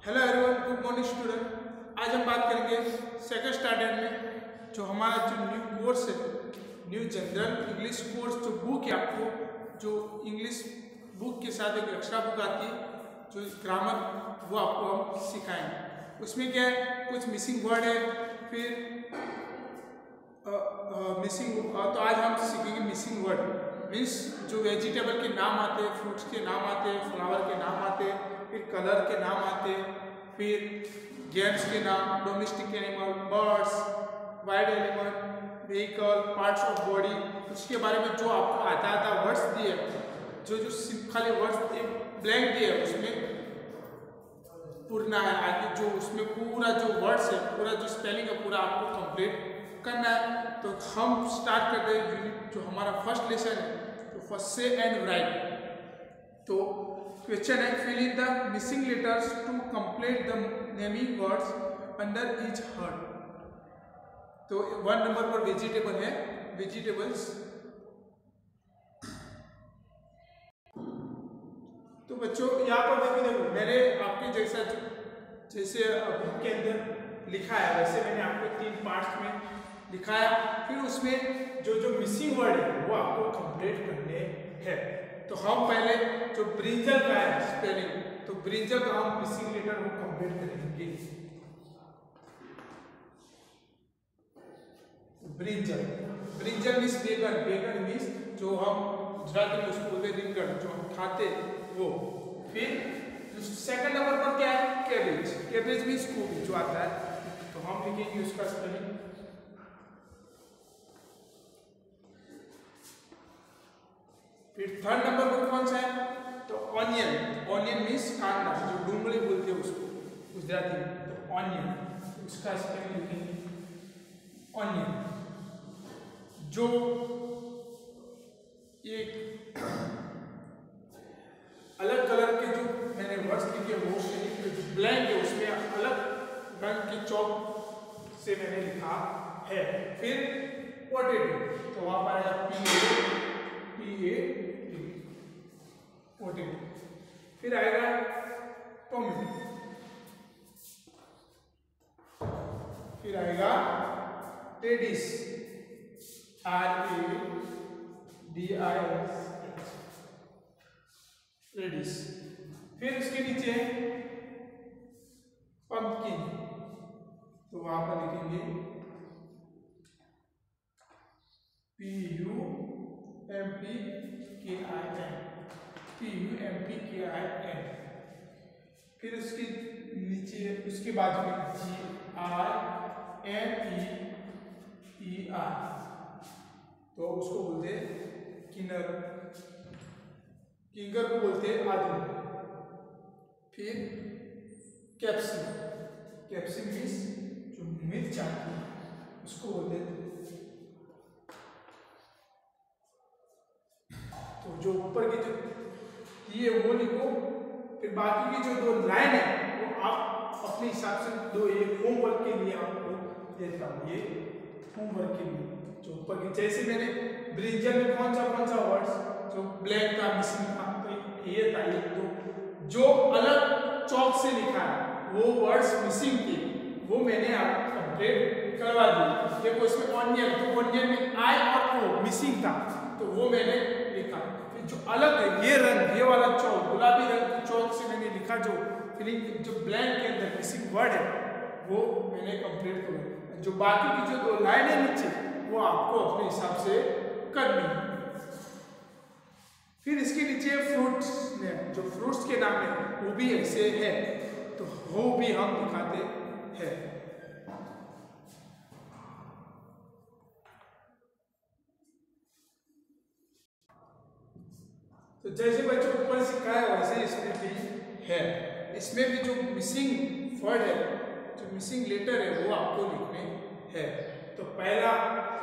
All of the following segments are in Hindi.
Hello everyone, good morning student. आज हम बात करेंगे सेकंड स्टैंडर्ड में जो हमारा जो न्यू कोर्स है, न्यू जनरल इंग्लिश कोर्स जो बुक है, आपको जो इंग्लिश बुक के साथ एक एक्स्ट्रा बुक आती है जो ग्रामर, वो आपको हम सिखाएंगे। उसमें क्या है, कुछ मिसिंग वर्ड है, फिर मिसिंग तो आज हम सीखेंगे मिसिंग वर्ड मीन्स जो वेजिटेबल के नाम आते हैं, फ्रूट्स के नाम आते हैं, फ्लावर के नाम आते हैं, फिर कलर के नाम आते हैं, फिर गेम्स के नाम, domestic animal, birds, wild animal, vehicle, parts of body, उसके बारे में जो आपको आता वर्ड्स दिए, जो खाली वर्ड्स ब्लैंक दिए उसमें पूरना है। आगे जो उसमें पूरा जो वर्ड्स है, पूरा जो स्पेलिंग है, पूरा आपको कंप्लीट करना है। तो हम स्टार्ट करते हैं यूनिट जो हमारा फर्स्ट लेसन है, तो फर्स्ट से एंड राइट। तो क्वेश्चन है, fill in the missing letters to complete the naming words under each word. तो 1 नंबर पर वेजिटेबल है, वेजिटेबल्स। तो बच्चों यहाँ पर देखो मैंने आपके जैसे बुक के अंदर लिखा है वैसे मैंने आपको 3 पार्ट्स में लिखाया। फिर उसमें जो मिसिंग वर्ड है वो आपको कंप्लीट करने हैं। तो हम पहले जो ब्रिंजल का है स्पेलिंग, तो ब्रिंजल का हम मिसिंग लेटर वो कंप्लीट करेंगे। ब्रिंजल, ब्रिंजल मीन्स बेगन, बेगन मीन्स जो हम गुजराती में उसको बोलते रिंगण, जो हम खाते वो। फिर सेकंड नंबर पर क्या है, कैबेज, कैबेज मीन्स गोभी जो आता है, तो हम लिखेंगे उसका स्पेलिंग। फिर थर्ड नंबर पर कौन सा है, तो ऑनियन, ऑनियन मीन्स कांदा, जो डूंगली बोलते हैं उसको गुजराती में, तो ऑनियन, उसका स्पेलिंग लिखेंगे ऑनियन। जो एक अलग कलर के जो मैंने वर्ड्स लिखे वो जो ब्लैंक है उसमें अलग रंग की चौक से मैंने लिखा है। फिर पोटैटो, तो वहां पर आएगा PA पोटैटो। फिर आएगा टोमेटो, फिर आएगा रेडिश, RADIS, रेडिश। फिर उसके नीचे पंपकिन, तो वहां पर लिखेंगे PUMPKIN। फिर उसके नीचे उसके बाजू में GINER, तो उसको बोलते किन्नर, किंगर को बोलते हैं आदमी। फिर कैप्सिम, कैप्सिम मीन्स जो मिर्च आती है उसको बोलते हैं। तो जो ऊपर की जो ये वो लिखो, फिर बाकी की जो 2 लाइन है वो आप अपने हिसाब से दो, ये होमवर्क के लिए आपको देता हूँ, ये होमवर्क के लिए। जो ऊपर की जैसे मैंने ब्रिंजल में कौन सा वर्ड्स जो ब्लैक का मिसिंग था, तो ये था, ये तो जो अलग चौक से लिखा है वो वर्ड्स मिसिंग थे, वो मैंने आपको कंप्लीट करवा दी। देखो इसमें ऑनियन, तो ऑनियन में I और O मिसिंग था, तो वो मैंने लिखा। फिर जो अलग है ये रंग, ये वाला चौक, गुलाबी रंग के चौक से मैंने लिखा, जो फिलिंग जो ब्लैंक के अंदर मिसिंग वर्ड है वो मैंने कंप्लीट किया। जो बाकी की जो 2 लाइन है नीचे वो आपको अपने हिसाब से करनी है। फिर इसके नीचे फ्रूट्स ने, जो फ्रूट्स के नाम है वो भी ऐसे है, तो वो भी हम दिखाते हैं। तो जैसे बच्चों को ऊपर सिखाया वैसे इसमें भी है। इसमें भी जो मिसिंग वर्ड है, जो मिसिंग लेटर है वो आपको लिखने हैं। तो पहला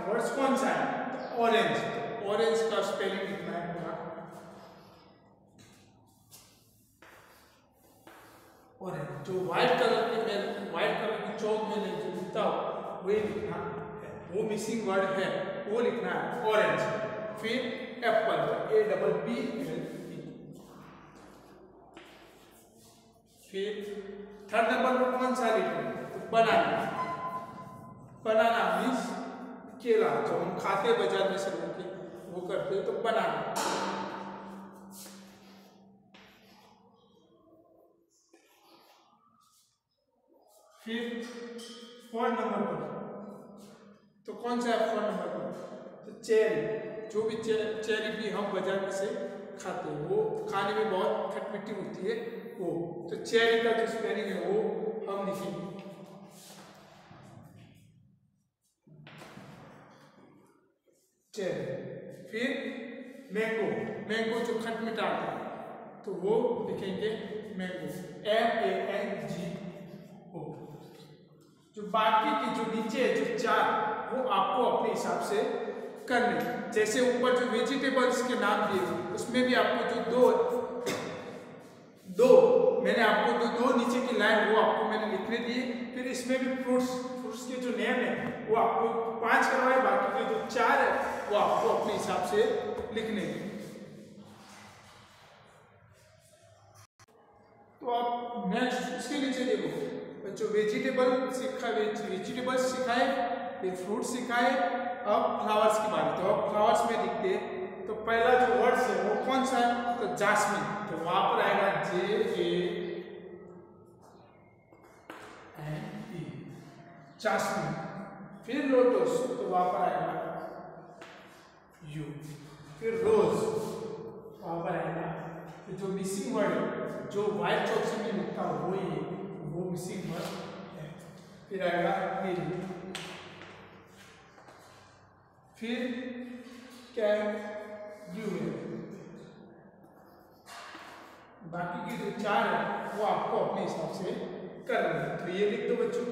वर्ड्स कौन सा है, तो ऑरेंज, तो ऑरेंज का स्पेलिंग लिखना है पूरा ऑरेंज। जो व्हाइट कलर की चौक में जो लिखता हो वही लिखना है, वो मिसिंग वर्ड है वो लिखना है ऑरेंज। फिर एप्पल, APPLE। फिर थर्ड नंबर पर कौन सा लिखें? तो बनाना। बनाना मीन्स केला, जो हम खाते बाजार में से लोग वो करते हैं, तो बनाना। फिर फोर्थ नंबर पर तो कौन सा है फोर्थ नंबर पर? तो चेरी। जो भी चेरी भी हम बाजार में से खाते हैं, वो खाने में बहुत खटमिट्टी होती है वो, तो चेरी का जो स्पेलिंग है वो हम लिखेंगे। चेरी। फिर मैंगो। मैंगो जो खट मीठा आता है, तो वो लिखेंगे मैंगो, MANGO। जो बाकी के जो नीचे जो चार, वो आपको अपने हिसाब से करने। जैसे ऊपर जो वेजिटेबल्स के नाम दिए, उसमें भी आपको जो दो मैंने आपको जो दो नीचे की लाइन वो आपको मैंने लिखने दिए। फिर इसमें भी फ्रूट्स के जो नेम है वो आपको 5 करवाए, बाकी के जो 4 है वो आपको अपने हिसाब से लिखने हैं। तो आप नेक्स्ट इसके नीचे देखो बच्चों, वेजिटेबल्स सिखाए, फिर फ्रूट सिखाए, अब फ्लावर्स की बात। तो अब फ्लावर्स में लिखते हैं, तो पहला जो वर्ड्स है वो कौन सा है? तो जास्मिन। तो वहां पर आएगा JASMINE, जास्मिन। फिर लोटस, तो वहां पर आएगा U। फिर रोज, वहां पर आएगा। तो जो मिसिंग वर्ड है, जो व्हाइट चौक से मैं लिखता हूँ वो ही, वो मिसिंग वर्ड है। फिर आएगा लिली। फिर क्या है? ब्लू है। बाकी के जो 4 है वो आपको अपने हिसाब से करना है। तो ये लिख दो बच्चों।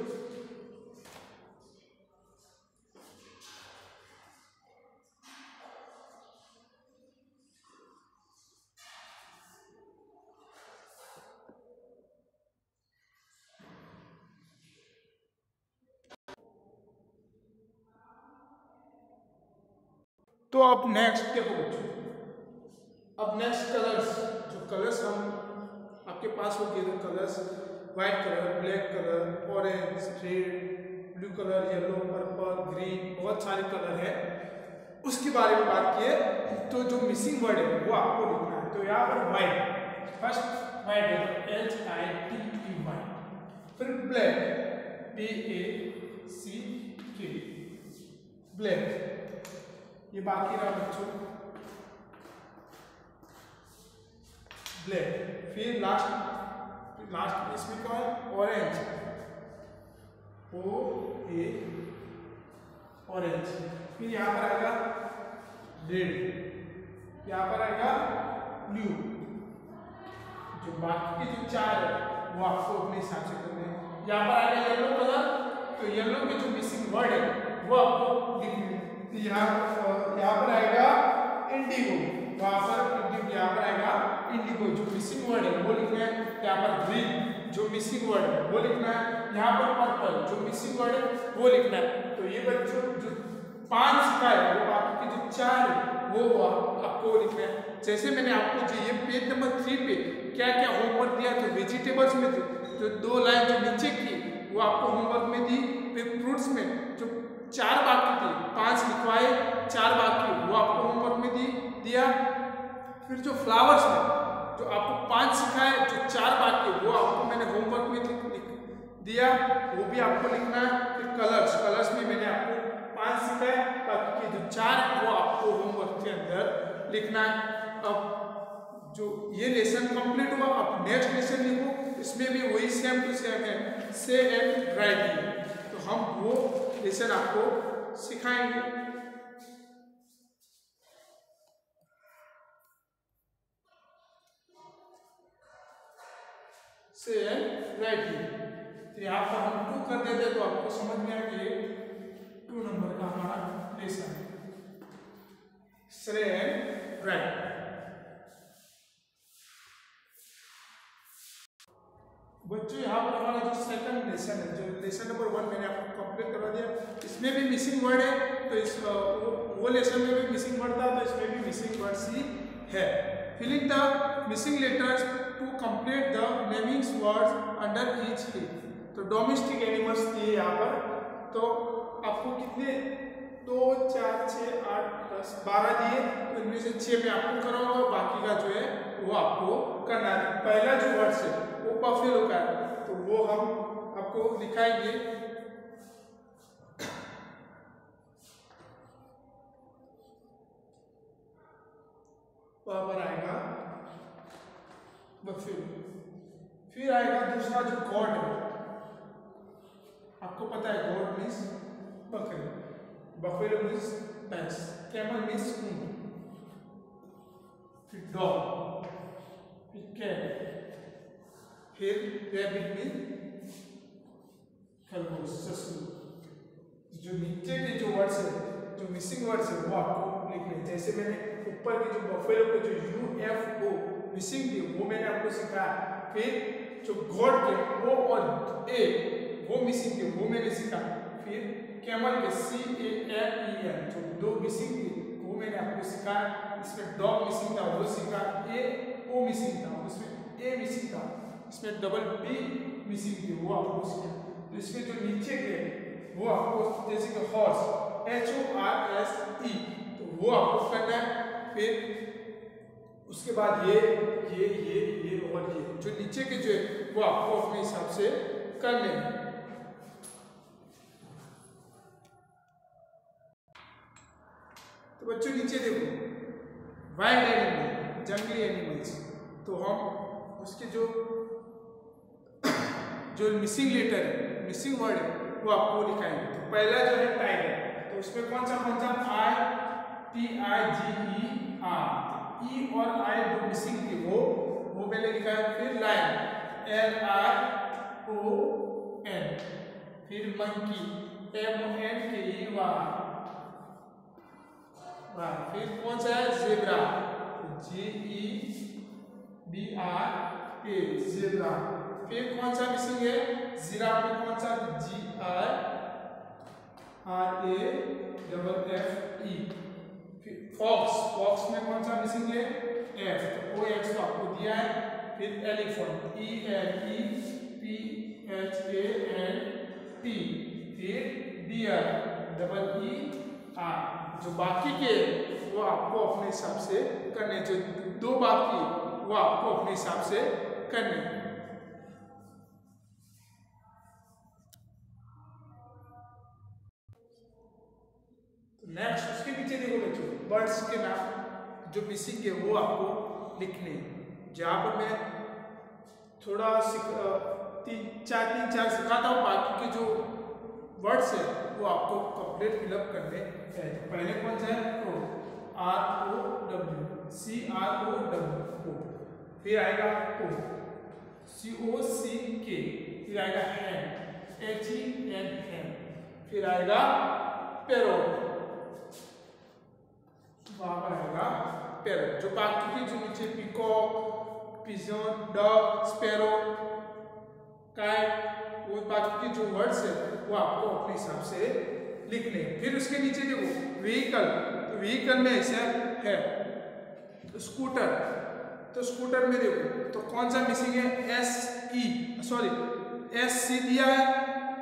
तो अब नेक्स्ट देखो बच्चों, अब नेक्स्ट कलर्स, जो कलर्स हम आपके पास हो गए, तो colours white colour, black colour, orange, red, blue colour, yellow, purple, green, बहुत सारे कलर है, उसके बारे में बात की है। तो जो मिसिंग वर्ड है वो आपको लिखना है। तो यहाँ पर व्हाइट, फर्स्ट व्हाइट है, HITE, फिर ब्लैक, BLACK, ब्लैक। ये बाकी रहा बच्चों ब्लैक। फिर लास्ट इसमें क्या है? Orange, OA, orange. फिर यहाँ पर आएगा रेड, यहाँ पर आएगा ब्लू। जो बाकी के जो 4 है वो आपको अपने हिसाब से करने हैं। यहाँ पर आएगा येलो कलर, तो येलो के जो मिसिंग वर्ड है वो आपको लिखने हैं। यहाँ पर आएगा इंडिगो, वहां पर यहाँ पर आएगा इंडिगो, जो मिसिंग वर्ड है वो लिखना है। यहाँ पर ग्रीन, जो मिसिंग वर्ड है वो लिखना है। यहाँ पर पर्पल, जो मिसिंग वर्ड है वो लिखना है। तो ये बच्चों जो 5 सिखाए, वो बाकी के जो 4 है वो आपको लिखना है। जैसे मैंने आपको जो ये पेज नंबर 3 पे क्या क्या होमवर्क दिया, तो वेजिटेबल्स में जो 2 लाइन जो नीचे की वो आपको होमवर्क में दी। फिर फ्रूट्स में जो 4 बाकी थे, 5 लिखवाए, 4 बाकी वो आपको होमवर्क में दिया। फिर जो फ्लावर्स में जो आपको 5 सिखाए, जो 4 बाकी वो आपको मैंने होमवर्क में दिया, वो भी आपको लिखना है। फिर कलर्स में मैंने आपको 5 सिखाए, बाकी के जो 4 वो आपको होमवर्क के अंदर लिखना है। अब जो ये लेसन कंप्लीट हुआ, अब नेक्स्ट लेसन लिखो, इसमें भी वही सेम टू सेम है, से एंड राइट। तो हम वो लेसन आपको सिखाएंगे। से एंड राइट। तो यहाँ पर हम 2 कर देते तो आपको समझ में आया कि 2 नंबर का हमारा लेसन है, से एंड राइट। बच्चों यहाँ पर हमारा जो सेकंड लेसन है, जो लेसन नंबर 1 मैंने आपको कंप्लीट करवा दिया, इसमें भी मिसिंग वर्ड है। तो इस वो लेसन में भी मिसिंग वर्ड था, तो इसमें भी मिसिंग वर्ड ही है। Filling the missing letters to complete the namings words under each head. तो डोमेस्टिक एनिमल्स दिए यहाँ पर, तो आपको कितने 2 4 6 8 10 12 दिए, तो इनमें से 6 में आपको करना होगा, बाकी का जो है वो आपको करना है। पहला जो वर्ड है वो बफेलो का है, तो वो हम आपको दिखाएंगे। वहां पर आएगा बफेलो, फिर आएगा दूसरा जो गॉड है, आपको पता है गॉड मीन्स बकरी, बफेलो मीन्स भैंस, कैमल मीन्स ऊंट, फिर डॉग, फिर कैट, फिर रैबिट मीन्स खरगोश, ससुर। जो नीचे के जो वर्ड्स है, जो मिसिंग वर्ड्स है वो आपको लिखने, जैसे मैंने ऊपर के जो बफेलो के जो UFO मिसिंग थी वो मैंने आपको सिखाया, फिर जो गॉड के O और A वो मिसिंग थे वो मैंने सिखाया, फिर कैमल के CAMEL जो 2 मिसिंग थी वो मैंने आपको सिखाया, इसमें डॉग मिसिंग था वो सीखा, O मिसिंग था, उसमें A मिसिंग था, इसमें B मिसिंग थी वो आपको सिखाया। तो इसके जो नीचे के वो आपको, जैसे कि हॉर्स HORSE, तो वो आपको करना है। फिर उसके बाद ये और ये जो नीचे के जो है वो आपको अपने हिसाब से करने हैं। तो बच्चों नीचे देखो, वाइल्ड एनिमल, जंगली एनिमल्स, तो हम उसके जो मिसिंग लेटर है, मिसिंग वर्ड है वो आपको लिखाएंगे। तो पहला जो है टाइगर, तो उसमें कौन सा TIGER, E और I जो मिसिंग थी वो मैंने लिखा है। फिर लायन LION, फिर मंकी MONKEY, फिर कौन सा है ज़ेब्रा, GEBRA, ज़ेब्रा। फिर कौन सा मिसिंग है जिराफ में, कौन सा GIRAFFE। फिर फॉक्स में कौन सा मिसिंग है F, तो OX तो आपको दिया है। फिर एलिफेंट ELEPHANT, फिर डियर DEER। जो बाकी के वो आपको अपने हिसाब से करने, जो 2 बाकी वो आपको अपने हिसाब से करने। नेक्स्ट उसके नीचे देखो बच्चों, बर्ड्स के नाम जो मिसिंग है वो आपको लिखने, जहाँ पर मैं थोड़ा 3-4 सिखाता हूँ, बाकी के जो वर्ड्स है वो आपको कंप्लीट फिलअप करने हैं। तो पहले कौन सा है CROW, फिर आएगा COCK, फिर आएगा HEN, फिर आएगा पैरोट, वहां पर आएगा पैरोट। जो बाकी की जो नीचे peacock, pigeon, duck, sparrow, kite, वो बाकी के जो वर्ड्स है वो आपको अपने हिसाब से लिखने। फिर उसके नीचे देखो व्हीकल, तो व्हीकल में ऐसा है स्कूटर, तो स्कूटर में देखो तो कौन सा मिसिंग है SC दिया है,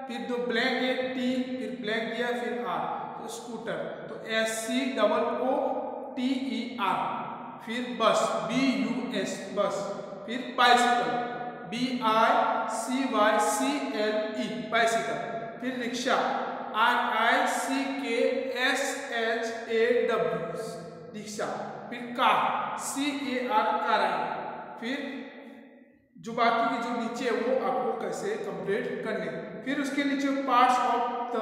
फिर 2 ब्लैंक है T, फिर ब्लैंक दिया, फिर R, तो स्कूटर तो SCOOTER। फिर बस BUS, बस। फिर बाइसिकल BICYCLE, बाइसिकल। फिर रिक्शा RICKSHAW, रिक्शा। फिर कार CAR, कार। फिर जो बाकी की जो नीचे है वो आपको कैसे कंप्लीट करने। फिर उसके नीचे पार्ट्स ऑफ द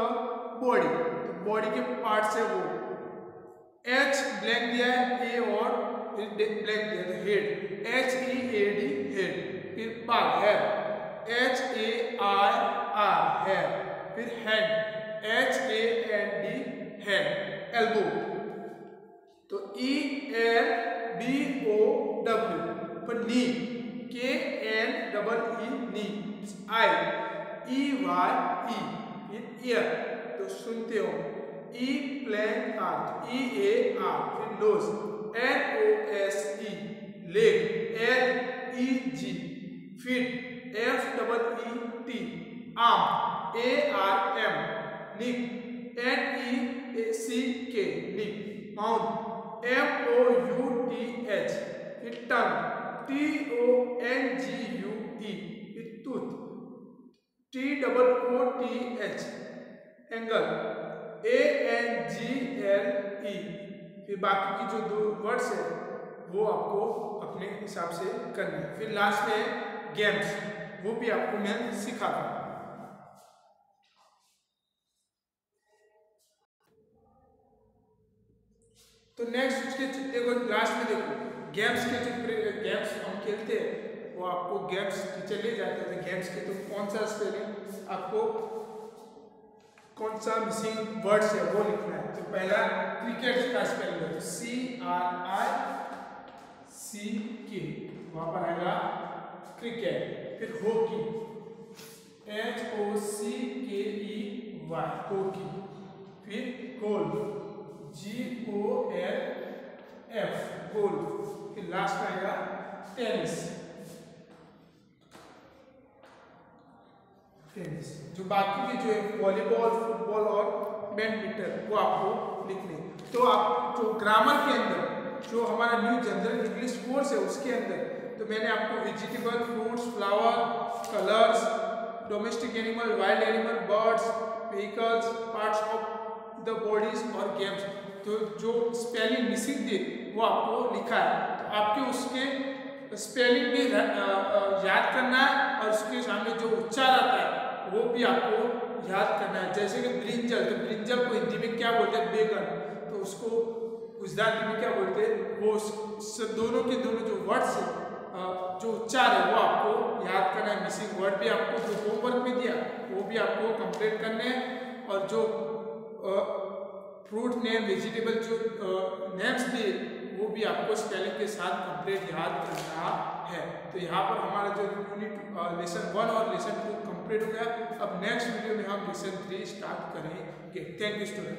बॉडी, तो बॉडी के पार्ट्स है वो H ब्लैक दिया है, A और फिर ब्लैक दिया है हेड HEAD, हेड। फिर बाल हेयर HAIR, हेयर। फिर हैंड HAND, हैंड। एल्बो तो ELBOW, पर नी KNEE, नी। EYE, फिर ईयर तो सुनते हो EAR, फिर nose NOSE, leg FEEG feet FEET arm ARM neck NEACK neck mouth MOUTH tongue TONGUE tooth TOOTH ankle ANGLE। फिर बाकी की जो 2 वर्ड्स है वो आपको अपने हिसाब से करने हैं। फिर लास्ट में गेम्स, वो भी आपको मैं सिखाता हूँ। तो नेक्स्ट उसके देखो लास्ट में देखो गेम्स के जो गेम्स हम खेलते हैं वो आपको गेम्स टीचर ले जाते हैं। गेम्स के तो कौन सा स्पेलिंग आपको कौन सा मिसिंग वर्ड्स है वो लिखना है। तो पहला क्रिकेट का स्पेलिंग है तो CRICK, वहां पर आएगा क्रिकेट। फिर हॉकी HOCKEY हॉकी। फिर गोल्फ GOLF गोल्फ। फिर लास्ट में आएगा टेनिस। जो बाकी के जो है वॉलीबॉल, फुटबॉल और बैडमिंटन वो आपको लिखने। तो आप जो ग्रामर के अंदर जो हमारा न्यू जनरल इंग्लिश कोर्स है उसके अंदर तो मैंने आपको vegetable, fruits, flower, colours, domestic animal, wild animal, birds, vehicles, parts of the bodies और गेम्स, तो जो स्पेलिंग मिसिंग थे वो आपको लिखा है। तो आपके उसके स्पेलिंग भी याद करना है और उसके सामने जो उच्चार आता है वो भी आपको याद करना है। जैसे कि ब्रिंजल, तो ब्रिंजल को हिंदी में क्या बोलते हैं बेगन, तो उसको गुजराती में क्या बोलते हैं वो दोनों के दोनों जो वर्ड्स है जो उच्चार है वो आपको याद करना है। मिसिंग वर्ड भी आपको जो होमवर्क में दिया वो भी आपको कंप्लीट करने हैं और जो फ्रूट नेम, वेजिटेबल जो नेम्स दिए वो भी आपको स्पेलिंग के साथ कंप्लीट याद करना है। तो यहाँ पर हमारा जो यूनिट लेसन 1 और लेसन 2 कंप्लीट हो गया। अब नेक्स्ट वीडियो में हम लेसन 3 स्टार्ट करेंगे। Thank you student.